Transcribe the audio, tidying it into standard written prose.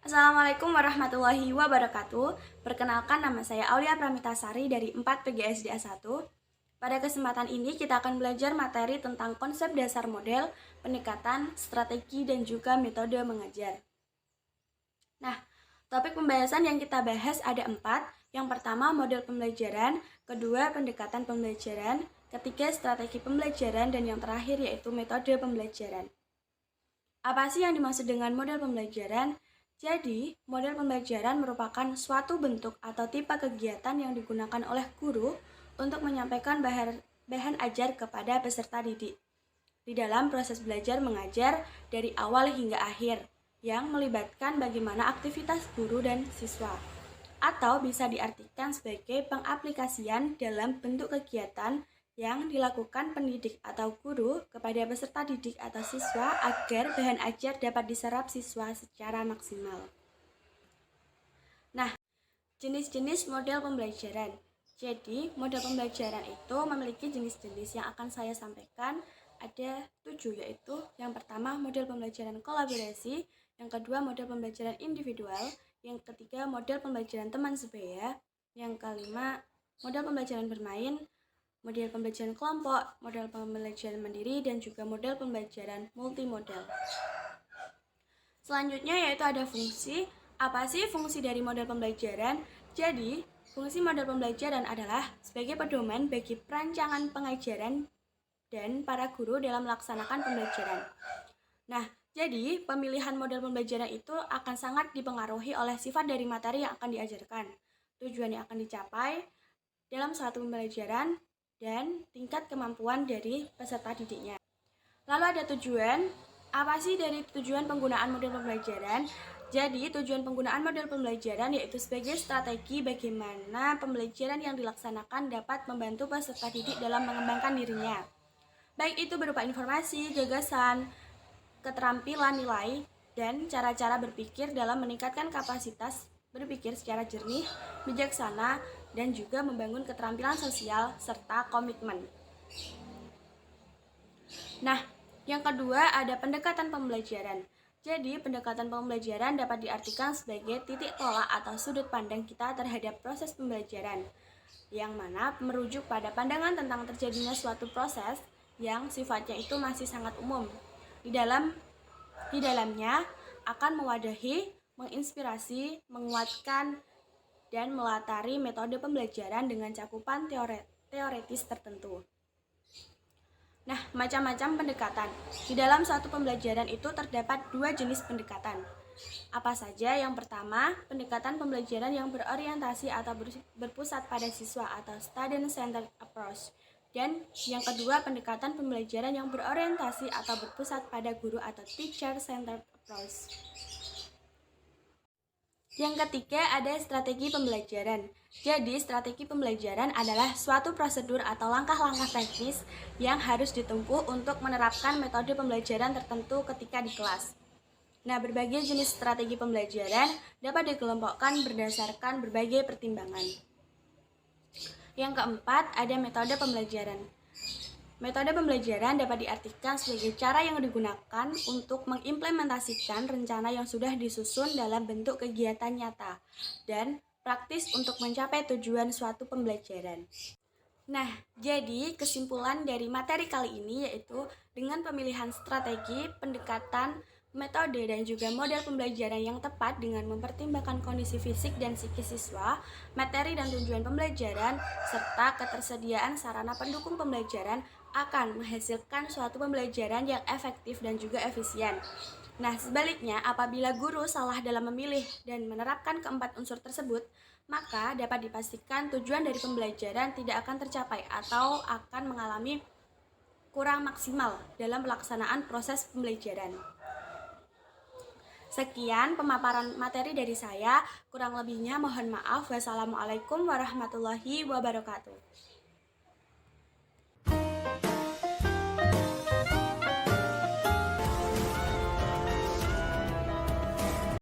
Assalamualaikum warahmatullahi wabarakatuh. Perkenalkan, nama saya Aulia Pramitasari dari 4 PGSDA 1. Pada kesempatan ini kita akan belajar materi tentang konsep dasar model, pendekatan, strategi, dan juga metode mengajar. Nah, topik pembahasan yang kita bahas ada 4. Yang pertama, model pembelajaran. Kedua, pendekatan pembelajaran. Ketiga, strategi pembelajaran. Dan yang terakhir yaitu metode pembelajaran. Apa sih yang dimaksud dengan model pembelajaran? Jadi, model pembelajaran merupakan suatu bentuk atau tipe kegiatan yang digunakan oleh guru untuk menyampaikan bahan ajar kepada peserta didik di dalam proses belajar mengajar dari awal hingga akhir, yang melibatkan bagaimana aktivitas guru dan siswa, atau bisa diartikan sebagai pengaplikasian dalam bentuk kegiatan yang dilakukan pendidik atau guru kepada peserta didik atau siswa agar bahan ajar dapat diserap siswa secara maksimal. Nah, jenis-jenis model pembelajaran. Jadi, model pembelajaran itu memiliki jenis-jenis yang akan saya sampaikan ada 7, yaitu yang pertama model pembelajaran kolaborasi, yang kedua model pembelajaran individual, yang ketiga model pembelajaran teman sebaya, yang kelima model pembelajaran bermain, model pembelajaran kelompok, model pembelajaran mandiri, dan juga model pembelajaran multimodal. Selanjutnya yaitu ada fungsi. Apa sih fungsi dari model pembelajaran? Jadi, fungsi model pembelajaran adalah sebagai pedoman bagi perancangan pengajaran dan para guru dalam melaksanakan pembelajaran. Nah, jadi pemilihan model pembelajaran itu akan sangat dipengaruhi oleh sifat dari materi yang akan diajarkan, tujuan yang akan dicapai dalam suatu pembelajaran, dan tingkat kemampuan dari peserta didiknya. Lalu ada tujuan. Apa sih dari tujuan penggunaan model pembelajaran? Jadi, tujuan penggunaan model pembelajaran yaitu sebagai strategi bagaimana pembelajaran yang dilaksanakan dapat membantu peserta didik dalam mengembangkan dirinya. Baik itu berupa informasi, gagasan, keterampilan, nilai, dan cara-cara berpikir dalam meningkatkan kapasitas berpikir secara jernih, bijaksana, dan juga membangun keterampilan sosial serta komitmen. Nah, yang kedua ada pendekatan pembelajaran. Jadi, pendekatan pembelajaran dapat diartikan sebagai titik tolak atau sudut pandang kita terhadap proses pembelajaran, yang mana merujuk pada pandangan tentang terjadinya suatu proses yang sifatnya itu masih sangat umum. Di dalamnya akan mewadahi, menginspirasi, menguatkan, dan melatari metode pembelajaran dengan cakupan teoretis tertentu. Nah, macam-macam pendekatan. Di dalam suatu pembelajaran itu terdapat 2 jenis pendekatan. Apa saja? Yang pertama, pendekatan pembelajaran yang berorientasi atau berpusat pada siswa atau student-centered approach. Dan yang kedua, pendekatan pembelajaran yang berorientasi atau berpusat pada guru atau teacher-centered approach. Yang ketiga ada strategi pembelajaran. Jadi, strategi pembelajaran adalah suatu prosedur atau langkah-langkah teknis yang harus ditempuh untuk menerapkan metode pembelajaran tertentu ketika di kelas. Nah, berbagai jenis strategi pembelajaran dapat dikelompokkan berdasarkan berbagai pertimbangan. Yang keempat, ada metode pembelajaran. Metode pembelajaran dapat diartikan sebagai cara yang digunakan untuk mengimplementasikan rencana yang sudah disusun dalam bentuk kegiatan nyata dan praktis untuk mencapai tujuan suatu pembelajaran. Nah, jadi kesimpulan dari materi kali ini yaitu dengan pemilihan strategi, pendekatan, metode, dan juga model pembelajaran yang tepat dengan mempertimbangkan kondisi fisik dan psikis siswa, materi dan tujuan pembelajaran, serta ketersediaan sarana pendukung pembelajaran akan menghasilkan suatu pembelajaran yang efektif dan juga efisien. Nah, sebaliknya, apabila guru salah dalam memilih dan menerapkan keempat unsur tersebut, maka dapat dipastikan tujuan dari pembelajaran tidak akan tercapai atau akan mengalami kurang maksimal dalam pelaksanaan proses pembelajaran. Sekian pemaparan materi dari saya, kurang lebihnya mohon maaf. Wassalamualaikum warahmatullahi wabarakatuh.